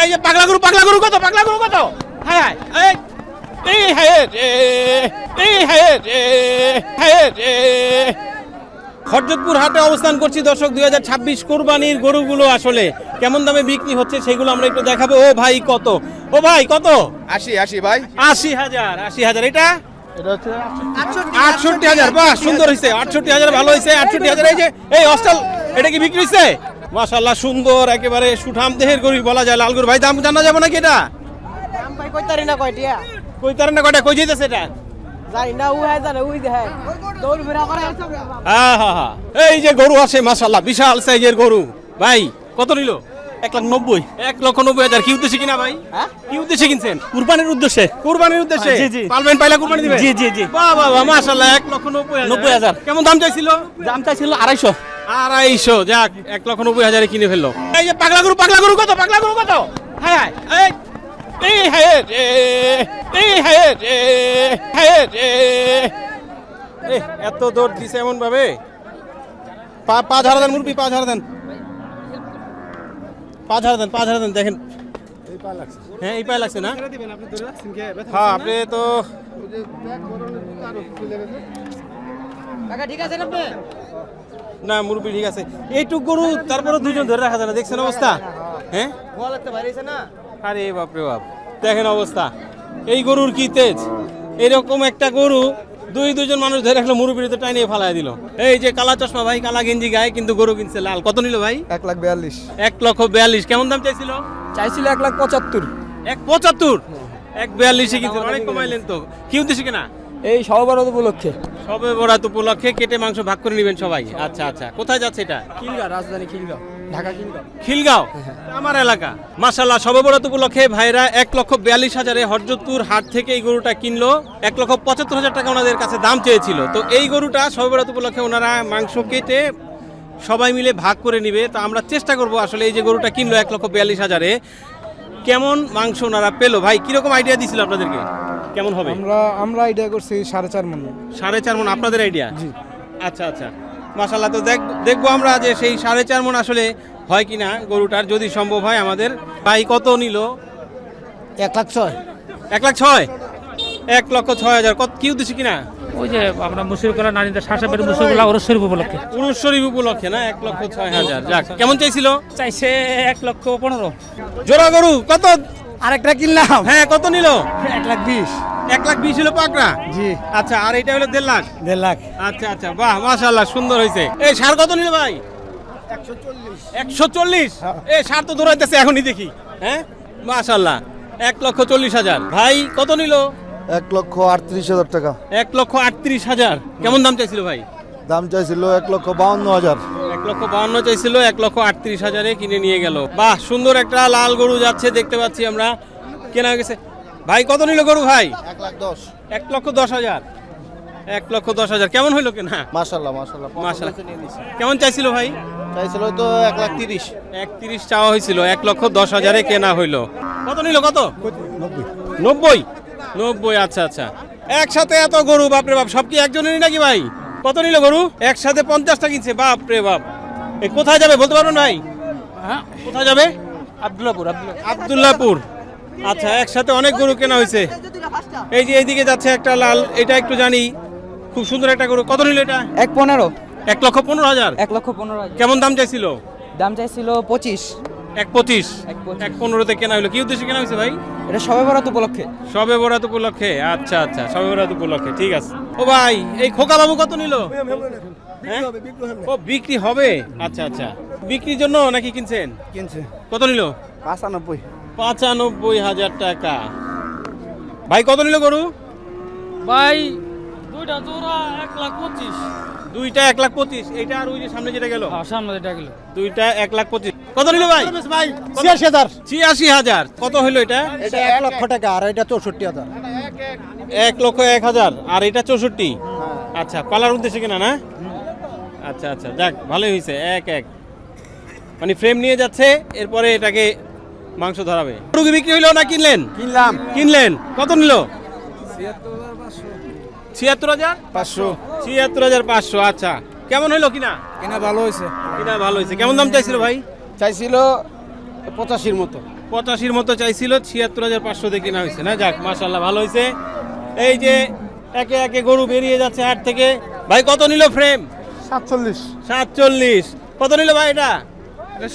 এই যে পাগলা গরু কত হ্যাঁ হরজতপুর হাটে অবস্থান করছি দর্শক। 2026 কোরবানির গরুগুলো আসলে কেমন দামে বিক্রি হচ্ছে সেগুলো আমরা একটু দেখাবো। ও ভাই কত 80 ভাই 80,000 এটা 68,000। বাহ সুন্দর হয়েছে 68,000, ভালো হয়েছে 68,000। এই যে এই অস্টাল এটা কি বিক্রি হয়েছে? মাশাআল্লাহ সুন্দর একেবারে সুঠাম দেহের গরু বলা যায় লাল গরু। ভাই দাম জানা যাবে নাকি এটা? দাম ভাই কইতারি না কয়টিয়া কয়টা কই যাইতেছে এটা? জানি না ও হ্যাঁ জানে ওই দেখে দৌড় ফেরা করে হ্যাঁ এই যে গরু আছে মাশাআল্লাহ বিশাল সাইজের গরু। ভাই কত নিল? 1,90,000। 1,90,000 কি উদ্দেশ্যে কিনা ভাই? হ্যাঁ কি উদ্দেশ্যে কিনছেন? কুরবানির উদ্দেশ্যে। কুরবানির উদ্দেশ্যে? জি, জি। পালবেন পাইলা কুরবানি দিবেন? জি, জি, জি। বাহ মাশাআল্লাহ 1,90,000। কেমন দাম চাইছিল? দাম চাইছিল 250। 250 যাক 1,90,000 কিনে ফেললো। এই যে পাগলা গরু কত হ্যাঁ এত দৌড় দিছে এমন ভাবে। পা ঝাড়া দেন মুরবি, পা ঝাড়া দেন দেখেন। হ্যাঁ এই পায়ে লাগছে না? হ্যাঁ আপনি তো কাকা ঠিক আছে না আপনি? না মুরবি ঠিক আছে। এইটুক গরু তারপরে দুজন ধরে রাখা যায় না, দেখছেন অবস্থা? হ্যাঁ গোয়া লাগতে বাইরেছে না? আরে বাপরে বাপ দেখেন অবস্থা। এই গরুর কি তেজ! এরকম একটা গরু দুজন মানুষ ধরে রাখলে মুরব্বির তো টাইনিয়ে ফালাই দিল। এই যে কালা চশমা ভাই, কালা গেঞ্জি গায়ে, কিন্তু গরু কিনছে লাল। কত নিল ভাই? 1,42,000। 1,42,000। কেমন দাম চাইছিল? চাইছিল 1,75,000। 1,75,000 1,42,000 কিনছেন, অনেক কমাইলেন তো। কি উদ্দেশ্যে কিনা? এই সবার উপলক্ষে। সবে বরাত উপলক্ষে কেটে মাংস ভাগ করে নেবেন সবাই। আচ্ছা কোথায় যাচ্ছে এটা? খিলগাঁও, রাজধানী খিলগাঁও, ঢাকা খিলগাঁও। খিলগাঁও আমার এলাকা। মাশাআল্লাহ সবে বরাত উপলক্ষে ভাইরা 1,42,000 হরজতপুর হাট থেকে এই গরুটা কিনলো। 1,75,000 টাকা ওনাদের কাছে দাম চেয়েছিল। তো এই গরুটা সবে বরাত উপলক্ষে ওনারা মাংস কেটে সবাই মিলে ভাগ করে নিবে। তো আমরা চেষ্টা করব আসলে এই যে গরুটা কিনলো 1,42,000 কেমন মাংস ওনারা পেলো। ভাই কিরকম আইডিয়া দিছিল আপনাদেরকে কেমন হবে? আমরা আইডিয়া করছি 4.5 মণ। 4.5 মণ আপনাদের আইডিয়া? জি। আচ্ছা মাশাআল্লাহ। তো দেখবো আমরা যে সেই 4.5 মণ আসলে হয় কিনা গরুটার, যদি সম্ভব হয় আমাদের। ভাই কত নিল? 1,06,000। 1,06,000 1,06,000 কত কি উদ্দেশ্যে কিনা? ওই যে আমরা মুসির করা নারীদের শাসাবের মুসিরগুলা ওর শরীফ উপলক্ষে। উরুস শরীফ উপলক্ষে না? 1,06,000। যাক কেমন চাইছিল? চাইছে 1,15,000। জোড়া গরু কত? আরেকটা কিনলাম। হ্যাঁ কত নিল? 1,20,000। 1,20,000 হলো পাকড়া? জি। আচ্ছা আর এটা হলো 1.5 লাখ? 1.5 লাখ। আচ্ছা বাহ মাশাআল্লাহ সুন্দর হয়েছে। এই সার কত নিল ভাই? 140। এই সার তো দৌড়াইতেছে এখনই দেখি। হ্যাঁ মাশাআল্লাহ 1,40,000। ভাই কত নিল? 1,38,000 টাকা। 1,38,000 কেমন দাম চাইছিল ভাই? দাম চাইছিল 1,52,000। 1,52,000 চাইছিল, 1,38,000 কিনে নিয়ে গেল। বাহ সুন্দর একটা লাল গরু যাচ্ছে দেখতে পাচ্ছি আমরা, কেনা হয়ে গেছে। ভাই কত নিল গরু ভাই? 1,10,000। 1,10,000 1,10,000 কেমন হইলো কেনা? মাশাআল্লাহ। কেমন চাইছিল ভাই? চাইছিল তো 1,30,000। 31 চাওয়া হয়েছিল, 1,10,000 কেনা হইলো। কত নিল? কত? 90। আচ্ছা একসাথে এত গরু বাপরে বাপ, সব কি একজনেরই নাকি ভাই? কত নিল গরু? একসাথে 50টা কিনছে বাপরে বাপ। এই কোথায় যাবে বলতে পারবেন ভাই? হ্যাঁ কোথায় যাবে? আব্দুল্লাহপুর। আচ্ছা একসাথে অনেক গরু কেনা হয়েছে। এই যে এইদিকে যাচ্ছে একটা লাল, এটা একটু জানি, খুব সুন্দর একটা গরু। কত নিল এটা? 1,15,000। 1,15,000। 1,15,000। কেমন দাম চাইছিল? দাম চাইছিল 25। 1,25। 1,25 1,15,000 কেনা হলো। কি উদ্দেশ্যে কেনা হয়েছে ভাই? এটা সবে বরাত উপলক্ষে। সবে বরাত উপলক্ষে। আচ্ছা সবে বরাত উপলক্ষে, ঠিক আছে। ও ভাই এই খোকা বাবু কত নিল? হ্যাঁ? ও বিক্রি হবে। আচ্ছা বিক্রির জন্য নাকি কিনছেন? কিনছে কত নিল? 95। 95,000 টাকা। ভাই কত নিল গরু? ভাই দুইটা জোড়া 1,25,000। দুইটা 1,25,000। এইটা আর ওই যে সামনে যেটা গেল? হ্যাঁ সামনে এটা গেল। দুইটা 1,25,000। কত নিল ভাই? 86,000। 86,000। কত হইলো এটা? এটা 1 লক্ষ টাকা আর এটা 64,000। 1,01,000 আর এটা 64। আচ্ছা পালার উদ্দেশ্যে কিনা না? আচ্ছা যাক ভালোই হয়েছে। 1 মানে ফ্রেম নিয়ে যাচ্ছে, এরপরে এটাকে মাংস ধরাবে। গরু কি বিক্রি হইলো না কিনলেন? কিনলেন। কত নিল? 76,500। 76,500। আচ্ছা কেমন হইলো কিনা? কিনা ভালো হয়েছে। কিনা ভালো হয়েছে। কেমন দাম চাইছিল ভাই? চাইছিল 85 মতো। 85 মতো চাইছিল, 76,500 দিয়ে কেনা হয়েছে না। যাক মাশাআল্লাহ, ভালো হয়েছে। এই যে একে একে গরু বেরিয়ে যাচ্ছে হাট থেকে। ভাই কত নিল ফ্রেম? 47। কত নিল ভাই এটা?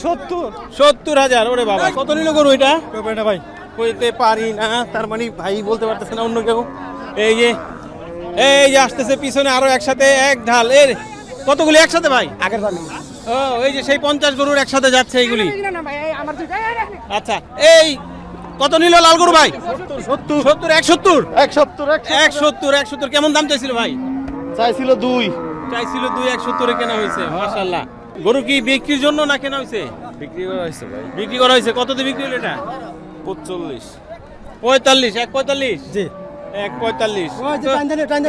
70,000। ওরে বাবা, কত নিল গরু এটা? ভাই কইতে পারি না, তার মানে ভাই বলতে পারতেছে না অন্য কেউ। এই যে আসতেছে পিছনে আরো একসাথে এক ঢাল। এর কতগুলি একসাথে ভাই? আগের দাম ও এই যে সেই 50 গরুর একসাথে যাচ্ছে এইগুলি। আচ্ছা, এই কত নিল লাল গরু ভাই? 70 কেমন দাম চাইছিল ভাই? চাইছিল 2। চাইছিল 2,170 কেনা হয়েছে। মাশাআল্লাহ, গরু কি বিক্রির জন্য না কেনা হয়েছে? বিক্রি করা হয়েছে ভাই। বিক্রি করা হয়েছে। কত দিয়ে বিক্রি হলো এটা? 45। 45 জি। 145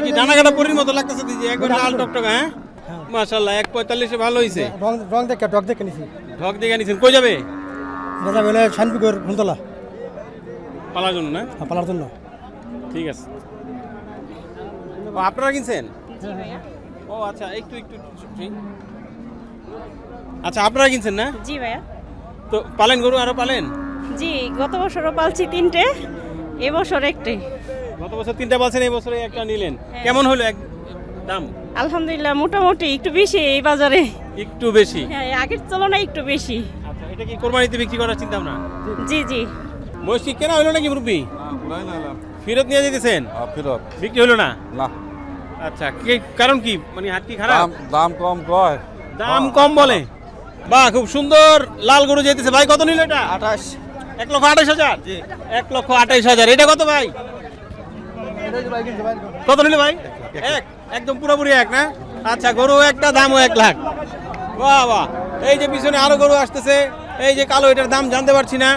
কি ডানা কাটা পরির মতো লাগতেছে দিদি, একবার লাল টকটকা। হ্যাঁ মাশাআল্লাহ, 145 ভালো হয়েছে। রং দেখে নিছি। ঢক দেখে নিছেন। কই যাবে? দাদা বলে শান্তিপুর ফুলতলা পালার জন্য না? পালার জন্য। ঠিক আছে। ও আপনারা কিনছেন? ও আচ্ছা, একটু আচ্ছা, আপনারা কিনছেন না? জি ভাইয়া। তো পালেন গরু আরো পালেন? জি, গত বছরও পালছি 3টে, এবছর একটাই। গত বছর 3টা পালছেন, এই বছরে একটা নিলেন। কেমন হলো এক দাম? আলহামদুলিল্লাহ, মোটামুটি একটু বেশি এই বাজারে। একটু বেশি। হ্যাঁ, আগের তুলনায় একটু বেশি। আচ্ছা, এটা কি কোরবানিতে বিক্রি করার চিন্তা ভাবনা? জি জি। মহিষ কি কেনা হলো নাকি মুরব্বি? ফেরত নিয়ে যেতেছেন? ফেরত বিক্রি হলো না? না। আচ্ছা, কারণ কি, মানে হাট কি খারাপ? দাম কম কয়। দাম কম বলে। বাহ, খুব সুন্দর লাল গরু যেতেছে। ভাই কত নিল এটা? 28। 1,28,000। 1,28,000। এটা কত ভাই? কত নিল ভাই? একদম পুরোপুরি এক না? আচ্ছা, গরু একটা, দামও 1 লাখ। বাহ বাহ। এই যে পিছনে আরো গরু আসতেছে। এই যে কালো, এটার দাম জানতে পারছি না।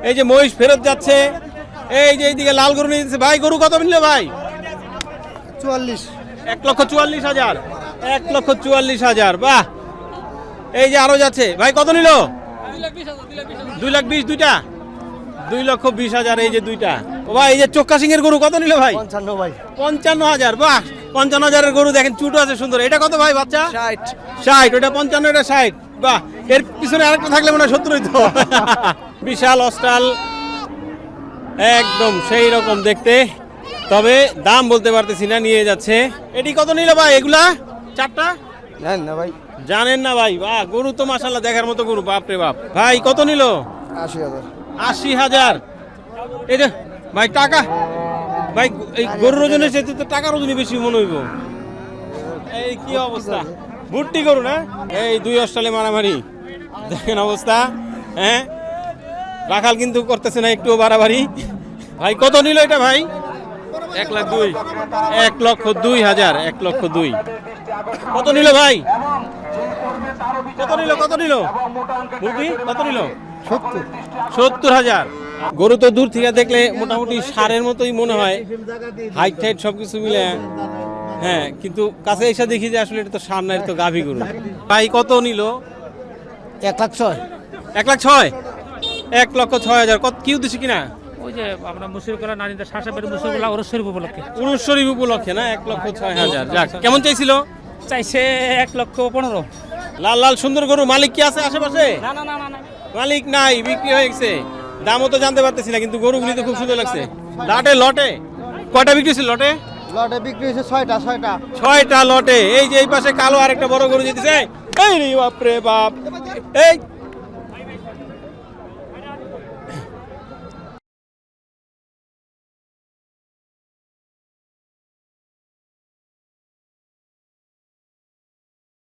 এই যে মহিষ ফেরত যাচ্ছে। এই যে এইদিকে লাল গরু নিয়ে যাচ্ছে। ভাই গরু কত নিল ভাই? 44। 1,44,000। 1,44,000। বাহ। এই যে আরো যাচ্ছে। ভাই কত নিল? 2,20,000। দুইটা 2,20,000। এই যে দুইটা। ও ভাই, এই যে চোক্কা সিংহের গরু কত নিল ভাই? 55 ভাই। 55,000। বাহ, 55,000 এর গরু দেখেন, চুটো আছে সুন্দর। এটা কত ভাই বাচ্চা? 60। 60। ওটা 55, এটা 60। বাহ, এর পিছনে আরেকটা থাকলে মনে হয় 70 হইতো। বিশাল অস্টাল, একদম সেই রকম দেখতে, তবে দাম বলতে পারতেছি না। নিয়ে যাচ্ছে। এটি কত নিল ভাই? এগুলা 4টা জানেন না ভাই? জানেন না ভাই? বাহ, গরু তো মাশাআল্লাহ দেখার মতো গরু। বাপ রে বাপ। ভাই কত নিল? 80,000। 80,000। এই যে ভাই টাকা, ভাই এই গরুর ওজনের চেয়ে তো টাকার ওজনই বেশি মনে হইব। এই কি অবস্থা, ভুট্টি গরু না? এই 2 অস্টালে মারামারি, দেখেন অবস্থা। হ্যাঁ, রাখাল কিন্তু করতেছে না একটু বাড়াবাড়ি। ভাই কত নিল এটা ভাই? 1,02,000। 1,02,000। 1,02,000। কত নিল ভাই? কত নিল মুরগি? কত নিল? 70,000। গরু তো দূর থেকে দেখলে মোটামুটি সারের মতোই মনে হয়, হাইট টাইট সবকিছু মিলে। হ্যাঁ, কিন্তু কাছে এসে দেখি যে আসলে এটা তো সার না, এটা তো গাভী গরু। ভাই কত নিল? 1,06,000। 1,06,000। 1,06,000। কত কি উদ্দেশ্যে কিনা? ওই যে আমরা মুসিরকলা নারীদের শাসাবের মুসিরকলা ওর শরীফ উপলক্ষে। উরুস শরীফ উপলক্ষে না? 1,06,000। যাক, কেমন চাইছিল? চাইছে 1,15,000। লাল লাল সুন্দর গরু। মালিক কি আছে আশেপাশে? না না না না। মালিক নাই, বিক্রি হয়ে গেছে। দামও তো জানতে পারতেছি না, কিন্তু গরুগুলি তো খুব সুন্দর লাগছে। লটে কয়টা বিক্রি হয়েছে? লটে বিক্রি হয়েছে 6টা। 6টা লটে। এই যে এই পাশে কালো আরেকটা বড় গরু যেতেছে। এই রে বাপ রে বাপ। এই